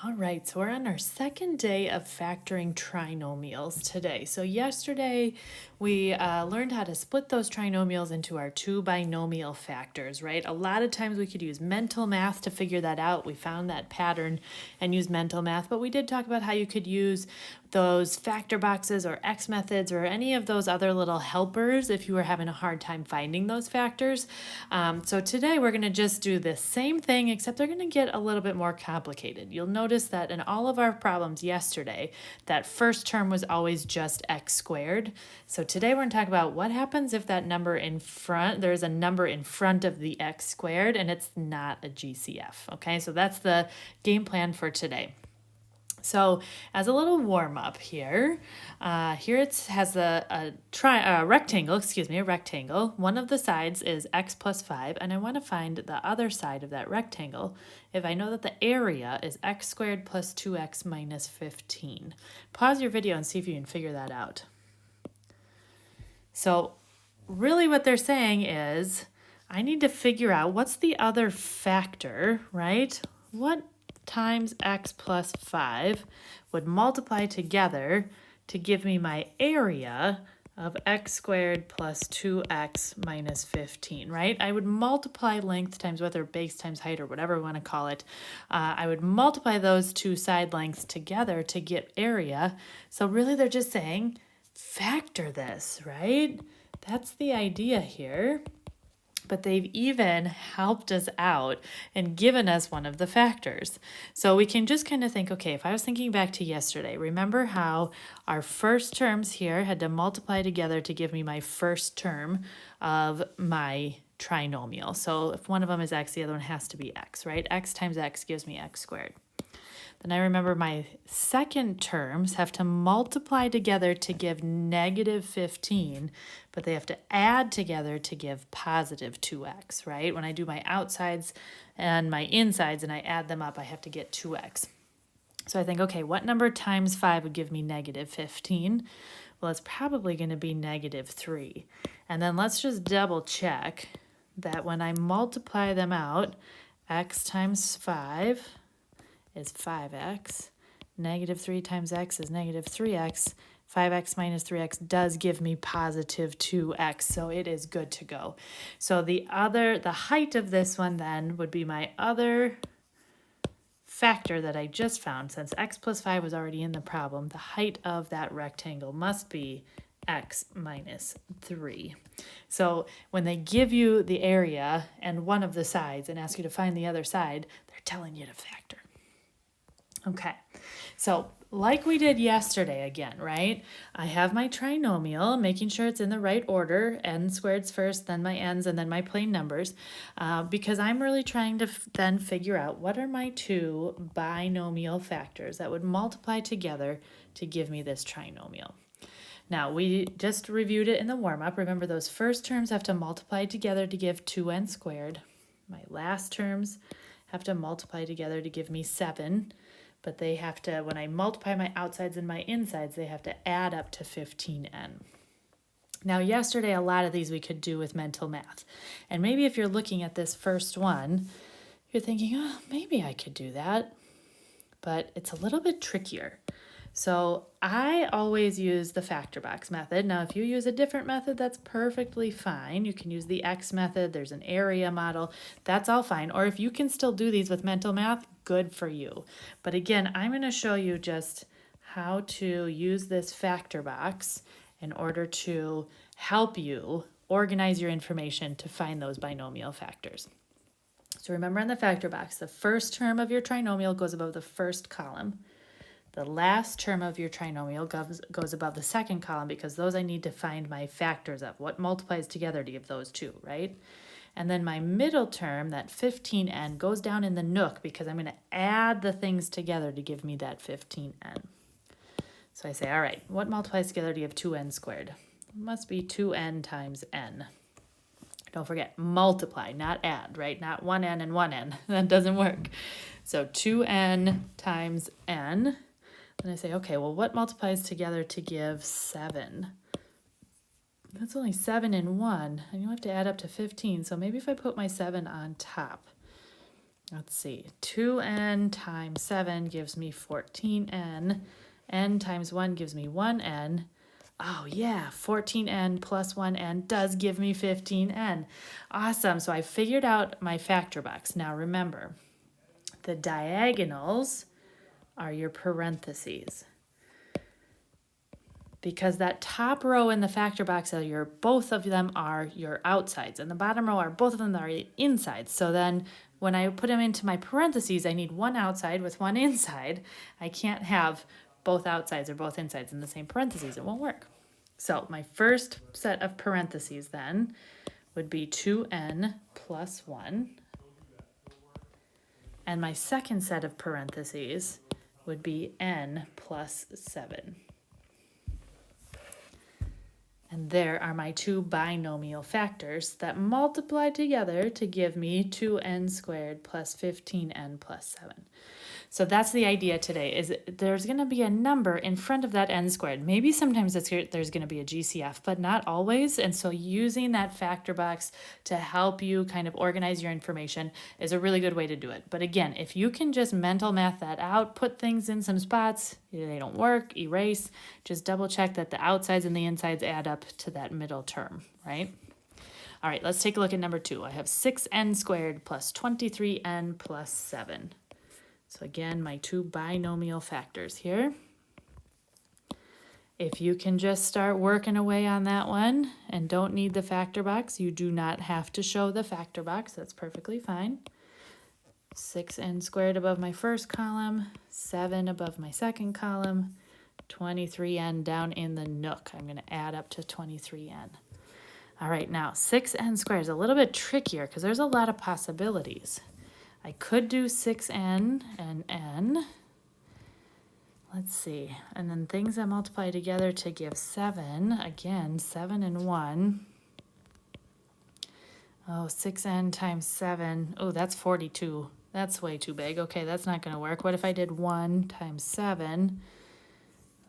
All right, so we're on our second day of factoring trinomials today. So yesterday we learned how to split those trinomials into our two binomial factors, right? A lot of times we could use mental math to figure that out. We found that pattern and use mental math, but we did talk about how you could use those factor boxes or X methods or any of those other little helpers if you were having a hard time finding those factors. So today we're going to just do the same thing, except they're going to get a little bit more complicated. You'll notice that in all of our problems yesterday, that first term was always just x squared. So today we're going to talk about what happens if that number in front, there's a number in front of the x squared and it's not a GCF. Okay, so that's the game plan for today. So as a little warm up here, it has a rectangle. One of the sides is x plus 5, and I want to find the other side of that rectangle if I know that the area is x squared plus 2x minus 15. Pause your video and see if you can figure that out. So really what they're saying is I need to figure out what's the other factor, right? What times x plus 5 would multiply together to give me my area of x squared plus 2x minus 15, right? I would multiply length times width or base times height or whatever we want to call it. I would multiply those two side lengths together to get area. So really they're just saying factor this, right? That's the idea here. But they've even helped us out and given us one of the factors. So we can just kind of think, okay, if I was thinking back to yesterday, remember how our first terms here had to multiply together to give me my first term of my trinomial. So if one of them is x, the other one has to be x, right? X times x gives me x squared. Then I remember my second terms have to multiply together to give negative 15, but they have to add together to give positive 2x, right? When I do my outsides and my insides and I add them up, I have to get 2x. So I think, okay, what number times 5 would give me negative 15? Well, it's probably going to be negative 3. And then let's just double check that when I multiply them out, x times 5 is 5x, negative 3 times x is negative 3x, 5x minus 3x does give me positive 2x, so it is good to go. So the height of this one then would be my other factor that I just found. Since x plus 5 was already in the problem, the height of that rectangle must be x minus 3. So when they give you the area and one of the sides and ask you to find the other side, they're telling you to factor. Okay, so like we did yesterday again, right? I have my trinomial, making sure it's in the right order, n squareds first, then my n's, and then my plain numbers, because I'm really trying to then figure out what are my two binomial factors that would multiply together to give me this trinomial. Now, we just reviewed it in the warm-up. Remember, those first terms have to multiply together to give 2n squared. My last terms have to multiply together to give me 7. But they have to, when I multiply my outsides and my insides, they have to add up to 15n. Now, yesterday, a lot of these we could do with mental math. And maybe if you're looking at this first one, you're thinking, oh, maybe I could do that. But it's a little bit trickier. So I always use the factor box method. Now, if you use a different method, that's perfectly fine. You can use the X method. There's an area model. That's all fine. Or if you can still do these with mental math, good for you. But again, I'm going to show you just how to use this factor box in order to help you organize your information to find those binomial factors. So remember in the factor box, the first term of your trinomial goes above the first column. The last term of your trinomial goes above the second column because those I need to find my factors of. What multiplies together to give those two, right? And then my middle term, that 15n, goes down in the nook because I'm going to add the things together to give me that 15n. So I say, all right, what multiplies together to give 2n squared? It must be 2n times n. Don't forget, multiply, not add, right? Not 1n and 1n. That doesn't work. So 2n times n. Then I say, okay, well, what multiplies together to give 7? That's only 7 and 1, and you have to add up to 15. So maybe if I put my 7 on top, let's see, 2n times 7 gives me 14n. N times 1 gives me 1n. Oh yeah, 14n plus 1n does give me 15n. Awesome, so I figured out my factor box. Now remember, the diagonals are your parentheses. Because that top row in the factor box are both of them are your outsides, and the bottom row are both of them are insides. So then when I put them into my parentheses, I need one outside with one inside. I can't have both outsides or both insides in the same parentheses. It won't work. So my first set of parentheses then would be 2n plus 1. And my second set of parentheses would be n plus 7. And there are my two binomial factors that multiply together to give me 2n squared plus 15n plus 7. So that's the idea today, is there's going to be a number in front of that n squared. Maybe sometimes there's going to be a GCF, but not always. And so using that factor box to help you kind of organize your information is a really good way to do it. But again, if you can just mental math that out, put things in some spots, they don't work, erase, just double check that the outsides and the insides add up to that middle term, right? All right, let's take a look at number 2. I have 6n squared plus 23n plus 7. So again, my two binomial factors here. If you can just start working away on that one and don't need the factor box, you do not have to show the factor box. That's perfectly fine. 6n squared above my first column, 7 above my second column, 23n down in the nook. I'm going to add up to 23n. All right, now 6n squared is a little bit trickier because there's a lot of possibilities. I could do 6n and n. Let's see. And then things that multiply together to give 7. Again, 7 and 1. Oh, 6n times 7. Oh, that's 42. That's way too big. Okay, that's not going to work. What if I did 1 times 7?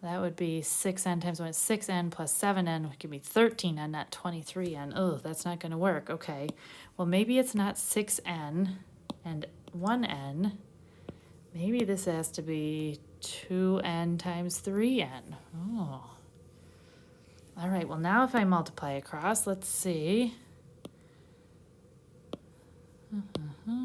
That would be 6n times 1. 6n plus 7n would give me 13n, not 23n. Oh, that's not going to work. Okay. Well, maybe it's not 6n and 1n. Maybe this has to be 2n times 3n. Oh. All right, well now if I multiply across, let's see.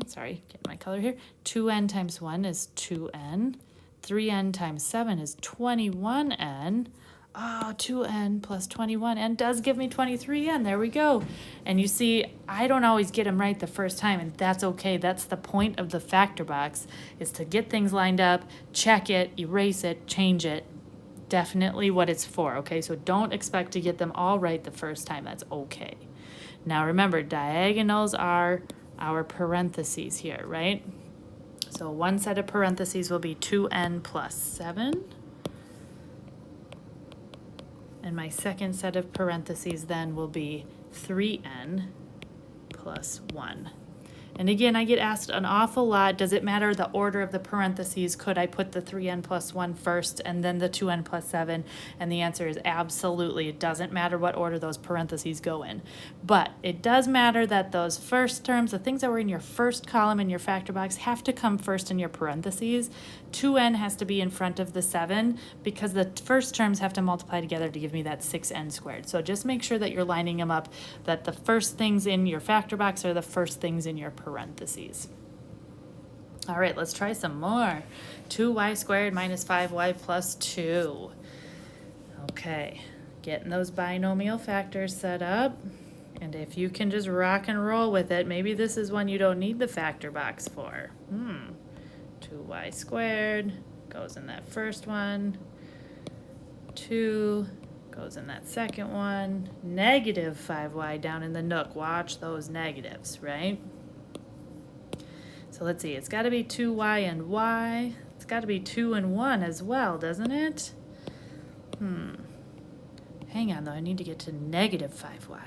Sorry, get my color here. 2n times 1 is 2n. 3n times 7 is 21n. Oh, 2n plus 21n does give me 23n. There we go. And you see, I don't always get them right the first time, and that's okay. That's the point of the factor box, is to get things lined up, check it, erase it, change it. Definitely what it's for, okay? So don't expect to get them all right the first time. That's okay. Now remember, diagonals are our parentheses here, right? So one set of parentheses will be 2n plus 7. And my second set of parentheses then will be 3n plus 1. And again, I get asked an awful lot, does it matter the order of the parentheses? Could I put the 3n plus 1 first and then the 2n plus 7? And the answer is absolutely. It doesn't matter what order those parentheses go in. But it does matter that those first terms, the things that were in your first column in your factor box, have to come first in your parentheses. 2n has to be in front of the 7 because the first terms have to multiply together to give me that 6n squared. So just make sure that you're lining them up, that the first things in your factor box are the first things in your parentheses. All right, let's try some more. 2y squared minus 5y plus 2. Okay, getting those binomial factors set up. And if you can just rock and roll with it, maybe this is one you don't need the factor box for. 2y squared goes in that first one. 2 goes in that second one. Negative 5y down in the nook. Watch those negatives, right? So let's see. It's got to be 2y and y. It's got to be 2 and 1 as well, doesn't it? Hang on, though. I need to get to negative 5y.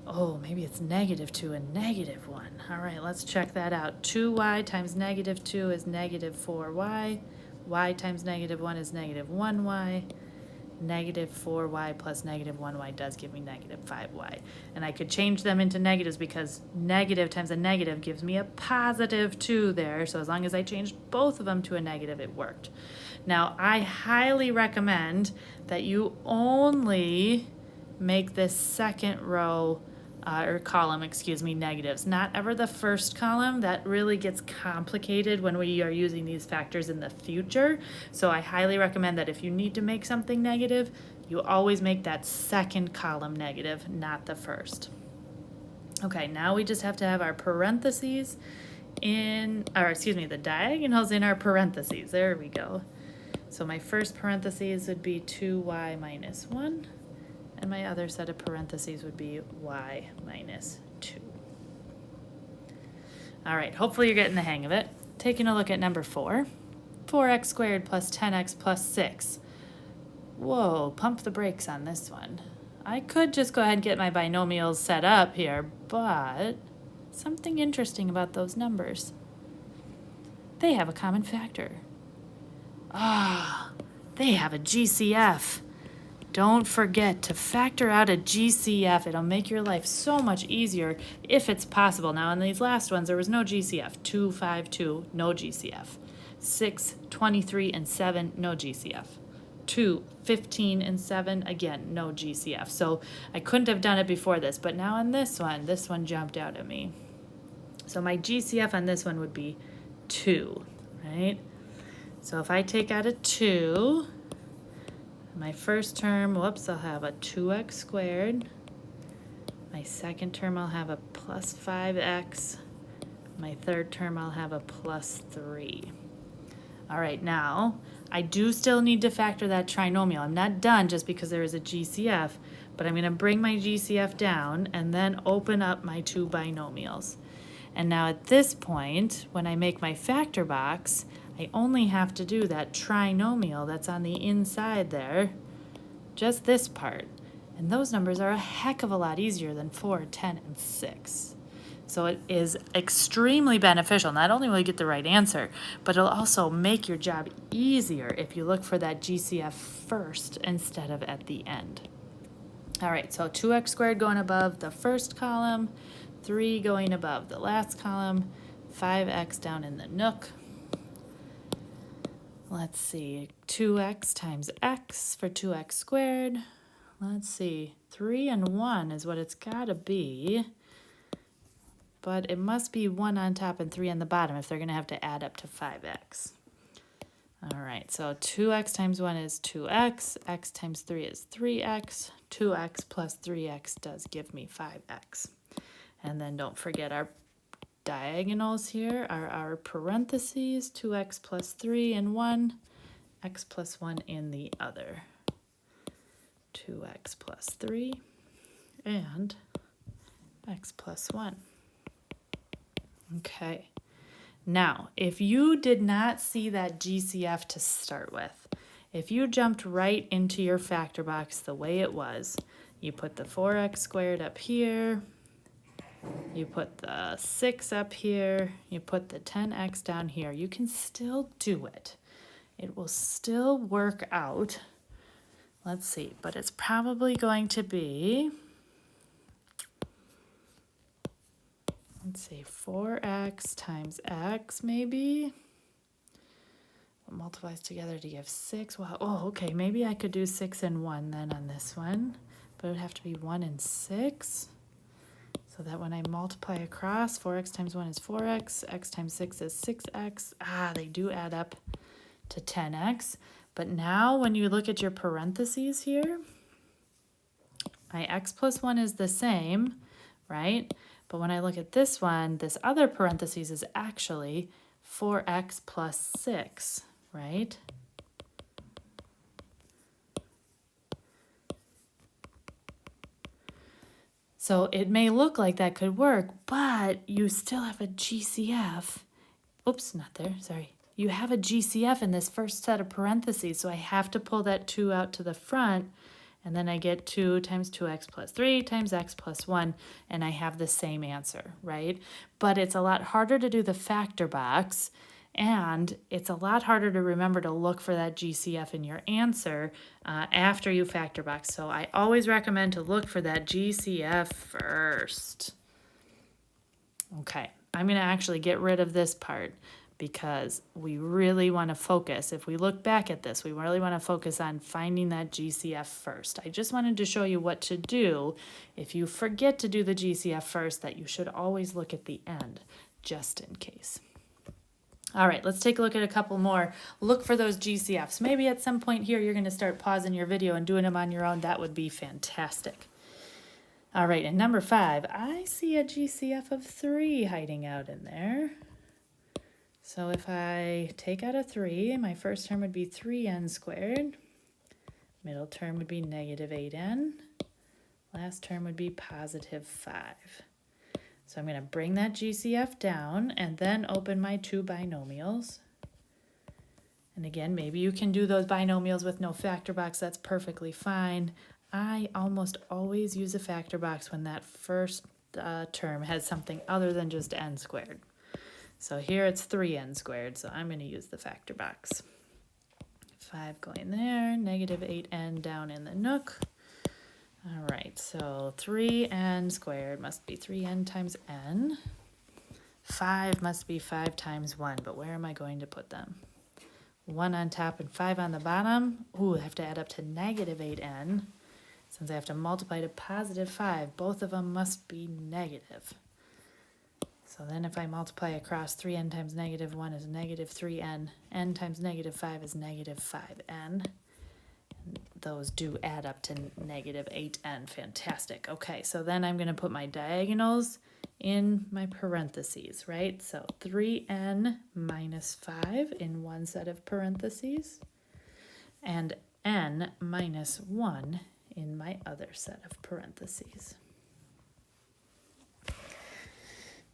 Oh, maybe it's negative 2 and negative 1. All right, let's check that out. 2y times negative 2 is negative 4y. Y times negative 1 is negative 1y. negative 4y plus negative 1y does give me negative 5y. And I could change them into negatives because negative times a negative gives me a positive 2 there. So as long as I changed both of them to a negative, it worked. Now, I highly recommend that you only make this second row or column, excuse me, negatives, not ever the first column. That really gets complicated when we are using these factors in the future. So I highly recommend that if you need to make something negative, you always make that second column negative, not the first. Okay, now we just have to have our parentheses the diagonals in our parentheses. There we go. So my first parentheses would be 2y minus 1. And my other set of parentheses would be y minus 2. All right, hopefully you're getting the hang of it. Taking a look at number 4. 4x squared plus 10x plus 6. Whoa, pump the brakes on this one. I could just go ahead and get my binomials set up here, but something interesting about those numbers. They have a common factor. They have a GCF. Don't forget to factor out a GCF. It'll make your life so much easier if it's possible. Now, in these last ones, there was no GCF. 2, 5, 2, no GCF. 6, 23, and 7, no GCF. 2, 15, and 7, again, no GCF. So I couldn't have done it before this, but now on this one jumped out at me. So my GCF on this one would be 2, right? So if I take out a 2, my first term, I'll have a 2x squared. My second term, I'll have a plus 5x. My third term, I'll have a plus 3. All right, now, I do still need to factor that trinomial. I'm not done just because there is a GCF, but I'm going to bring my GCF down and then open up my two binomials. And now at this point, when I make my factor box, I only have to do that trinomial that's on the inside there, just this part. And those numbers are a heck of a lot easier than 4, 10, and 6. So it is extremely beneficial. Not only will you get the right answer, but it'll also make your job easier if you look for that GCF first instead of at the end. All right, so 2x squared going above the first column, 3 going above the last column, 5x down in the nook. Let's see, 2x times x for 2x squared. Let's see, 3 and 1 is what it's got to be. But it must be 1 on top and 3 on the bottom if they're going to have to add up to 5x. All right, so 2x times 1 is 2x. X times 3 is 3x. 2x plus 3x does give me 5x. And then don't forget our diagonals here are our parentheses, 2x plus 3 in one, x plus 1 in the other. 2x plus 3 and x plus 1. Okay. Now, if you did not see that GCF to start with, if you jumped right into your factor box the way it was, you put the 4x squared up here, you put the 6 up here, you put the 10x down here, you can still do it. It will still work out. Let's see, but it's probably going to be, let's see, 4x times x maybe. What multiplies together to give 6? Well, okay, maybe I could do 6 and 1 then on this one, but it would have to be 1 and 6. So that when I multiply across, 4x times 1 is 4x, x times 6 is 6x. They do add up to 10x. But now when you look at your parentheses here, my x plus 1 is the same, right? But when I look at this one, this other parentheses is actually 4x plus 6, right? So it may look like that could work, but you still have a GCF. Oops, not there, sorry. You have a GCF in this first set of parentheses, so I have to pull that 2 out to the front, and then I get 2 times 2x plus 3 times x plus 1, and I have the same answer, right? But it's a lot harder to do the factor box, And it's a lot harder to remember to look for that GCF in your answer after you factor box. So I always recommend to look for that GCF first. Okay, I'm going to actually get rid of this part because we really want to focus. If we look back at this, we really want to focus on finding that GCF first. I just wanted to show you what to do if you forget to do the GCF first, that you should always look at the end, just in case. All right, let's take a look at a couple more. Look for those GCFs. Maybe at some point here you're going to start pausing your video and doing them on your own. That would be fantastic. All right, and number 5, I see a GCF of 3 hiding out in there. So if I take out a 3, my first term would be 3n squared. Middle term would be negative 8n. Last term would be positive 5. So I'm going to bring that GCF down and then open my 2 binomials. And again, maybe you can do those binomials with no factor box. That's perfectly fine. I almost always use a factor box when that first term has something other than just n squared. So here it's 3n squared, so I'm going to use the factor box. 5 going there, negative 8n down in the nook. All right, so 3n squared must be 3n times n. 5 must be 5 times 1, but where am I going to put them? 1 on top and 5 on the bottom. Ooh, I have to add up to negative 8n. Since I have to multiply to positive 5, both of them must be negative. So then if I multiply across, 3n times negative 1 is negative 3n. N times negative 5 is negative 5n. And those do add up to negative 8n. Fantastic. Okay, so then I'm going to put my diagonals in my parentheses, right? So 3n minus 5 in one set of parentheses, and n minus 1 in my other set of parentheses.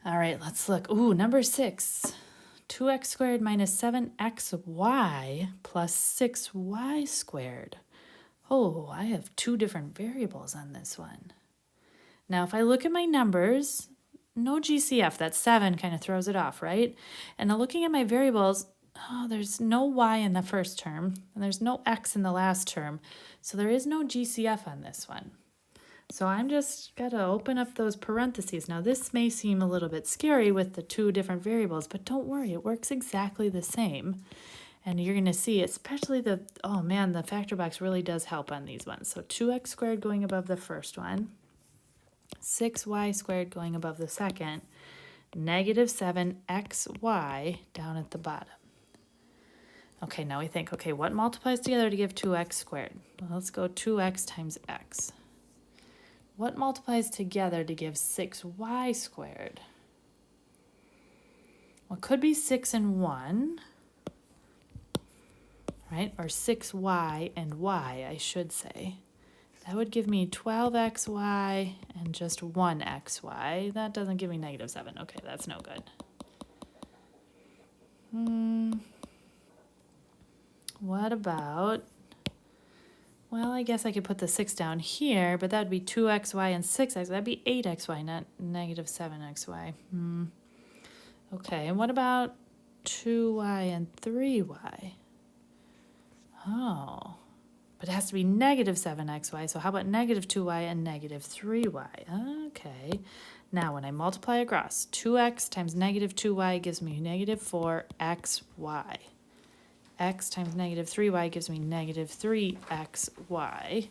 All right, let's look. Ooh, number 6. 2x squared minus 7xy plus 6y squared. Oh, I have 2 different variables on this one. Now, if I look at my numbers, no GCF, that 7 kind of throws it off, right? And now looking at my variables, oh, there's no y in the first term, and there's no x in the last term, so there is no GCF on this one. So I'm just got to open up those parentheses. Now this may seem a little bit scary with the 2 different variables, but don't worry, it works exactly the same. And you're going to see, especially oh man, the factor box really does help on these ones. So 2x squared going above the first one, 6y squared going above the second, negative 7xy down at the bottom. Okay, now we think, okay, what multiplies together to give 2x squared? Well, let's go 2x times x. What multiplies together to give 6y squared? Well, it could be 6 and 1, right? Or 6y and y, I should say. That would give me 12xy and just 1xy. That doesn't give me negative 7. Okay, that's no good. What about... Well, I guess I could put the 6 down here, but that would be 2xy and 6x. That'd be 8xy, not negative 7xy. Okay, and what about 2y and 3y? Oh, but it has to be negative 7xy, so how about negative 2y and negative 3y? Okay, now when I multiply across, 2x times negative 2y gives me negative 4xy. X times negative 3y gives me negative 3xy.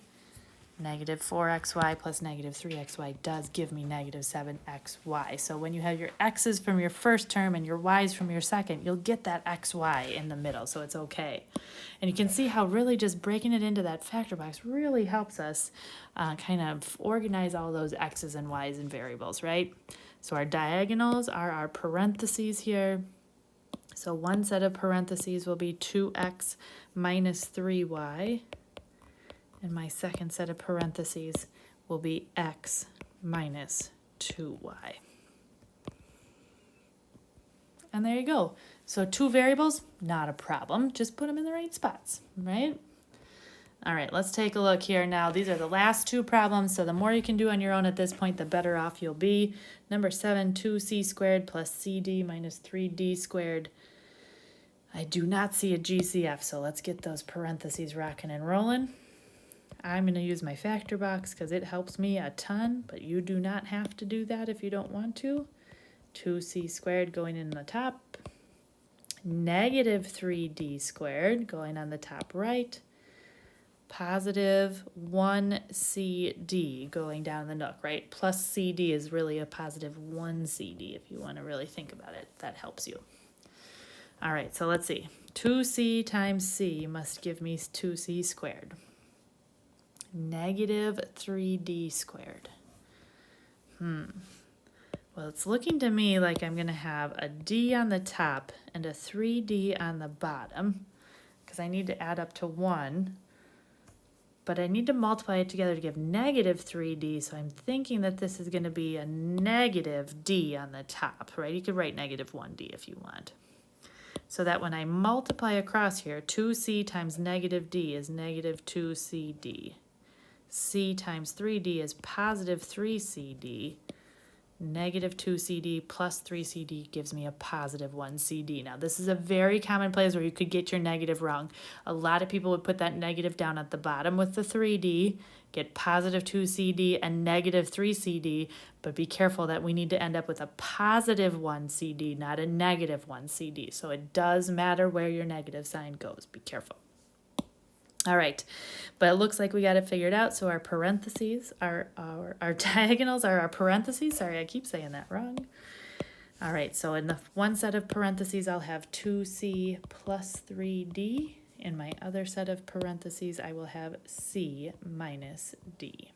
Negative 4xy plus negative 3xy does give me negative 7xy. So when you have your x's from your first term and your y's from your second, you'll get that xy in the middle, so it's okay. And you can see how really just breaking it into that factor box really helps us kind of organize all those x's and y's and variables, right? So our diagonals are our parentheses here. So one set of parentheses will be 2x minus 3y, and my second set of parentheses will be x minus 2y. And there you go. So 2 variables, not a problem. Just put them in the right spots, right? All right, let's take a look here now. These are the last 2 problems, so the more you can do on your own at this point, the better off you'll be. Number 7, 2c squared plus cd minus 3d squared. I do not see a GCF, so let's get those parentheses rocking and rolling. I'm going to use my factor box because it helps me a ton, but you do not have to do that if you don't want to. 2c squared going in the top. Negative 3d squared going on the top right. Positive 1cd going down the nook, right? Plus cd is really a positive 1cd if you want to really think about it. That helps you. All right, so let's see. 2c times c must give me 2c squared. Negative 3d squared. Well, it's looking to me like I'm going to have a d on the top and a 3d on the bottom because I need to add up to 1. But I need to multiply it together to give negative 3d, so I'm thinking that this is going to be a negative d on the top, right? You could write negative 1d if you want. So that when I multiply across here, 2c times negative d is negative 2cd. c times 3d is positive 3cd. Negative 2cd plus 3cd gives me a positive 1cd. Now, this is a very common place where you could get your negative wrong. A lot of people would put that negative down at the bottom with the 3d, get positive 2cd and negative 3cd, but be careful that we need to end up with a positive 1cd, not a negative 1cd. So it does matter where your negative sign goes. Be careful. All right, but it looks like we got it figured out. So our parentheses, our diagonals are our parentheses. Sorry, I keep saying that wrong. All right, so in the one set of parentheses, I'll have 2c plus 3d. In my other set of parentheses, I will have c minus d.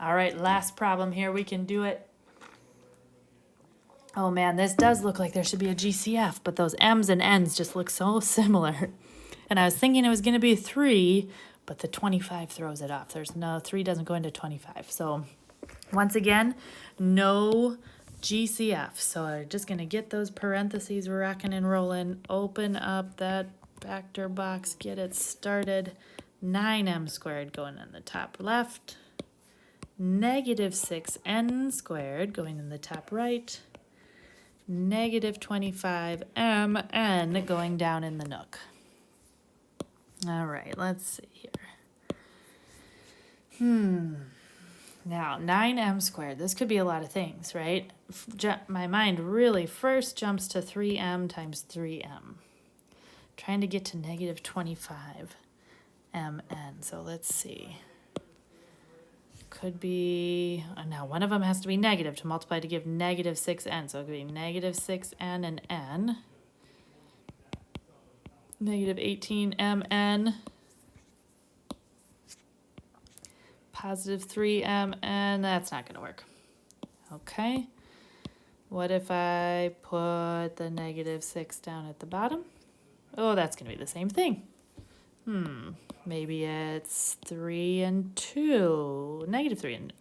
All right, last problem here. We can do it. Oh man, this does look like there should be a GCF, but those M's and N's just look so similar. And I was thinking it was going to be 3, but the 25 throws it off. There's no, 3 doesn't go into 25. So once again, no GCF. So I'm just going to get those parentheses rocking and rolling, open up that factor box, get it started. 9m squared going in the top left. Negative 6n squared going in the top right. Negative 25mn going down in the nook. All right, let's see here. Now, 9m squared. This could be a lot of things, right? My mind really first jumps to 3m times 3m. Trying to get to negative 25mn. So let's see. Could be, now one of them has to be negative to multiply to give negative 6n. So it could be negative 6n and n. Negative 18mn. Positive 3mn. That's not going to work. Okay. What if I put the negative 6 down at the bottom? Oh, that's going to be the same thing. Maybe it's 3 and 2. Negative 3 and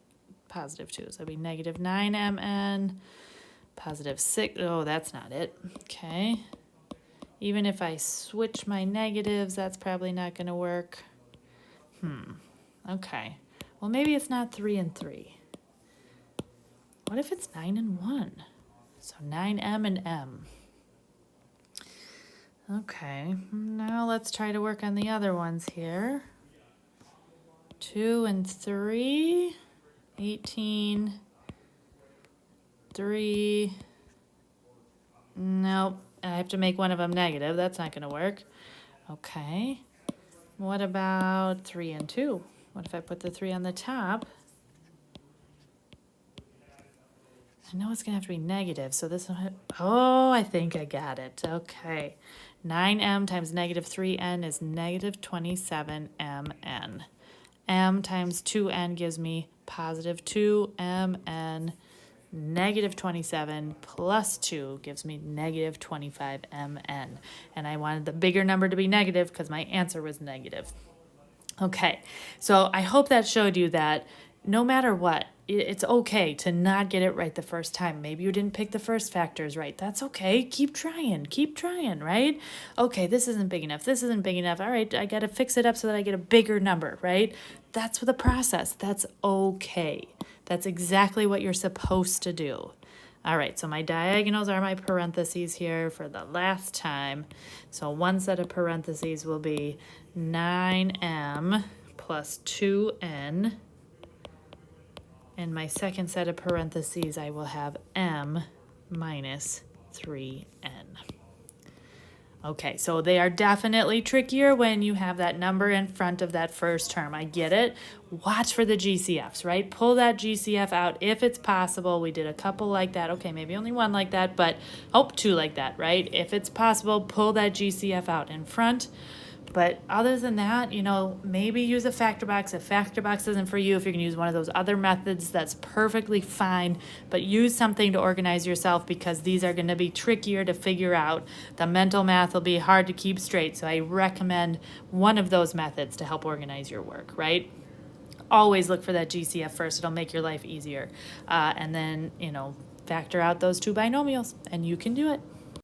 positive 2. So it'd be negative 9mn, positive 6. Oh, that's not it. Okay. Even if I switch my negatives, that's probably not going to work. Okay. Well, maybe it's not 3 and 3. What if it's 9 and 1? So 9m and m. Okay, now let's try to work on the other ones here. 2 and 3, 18, 3. Nope, I have to make one of them negative. That's not going to work. Okay, what about 3 and 2? What if I put the 3 on the top? I know it's going to have to be negative, so this will oh, I think I got it. Okay. 9m times negative 3n is negative 27mn. M times 2n gives me positive 2mn. Negative 27 plus 2 gives me negative 25mn. And I wanted the bigger number to be negative because my answer was negative. Okay, so I hope that showed you that no matter what, it's okay to not get it right the first time. Maybe you didn't pick the first factors right. That's okay. Keep trying, right? Okay, this isn't big enough. This isn't big enough. All right, I got to fix it up so that I get a bigger number, right? That's the process. That's okay. That's exactly what you're supposed to do. All right, so my diagonals are my parentheses here for the last time. So one set of parentheses will be 9m plus 2n. And my second set of parentheses, I will have m minus 3n. Okay, so they are definitely trickier when you have that number in front of that first term. I get it. Watch for the GCFs, right? Pull that GCF out if it's possible. We did a couple like that. Okay, maybe only one like that, but two like that, right? If it's possible, pull that GCF out in front. But other than that, maybe use a factor box. If factor box isn't for you, if you're going to use one of those other methods, that's perfectly fine. But use something to organize yourself because these are going to be trickier to figure out. The mental math will be hard to keep straight. So I recommend one of those methods to help organize your work, right? Always look for that GCF first. It'll make your life easier. And then, factor out those two binomials, and you can do it.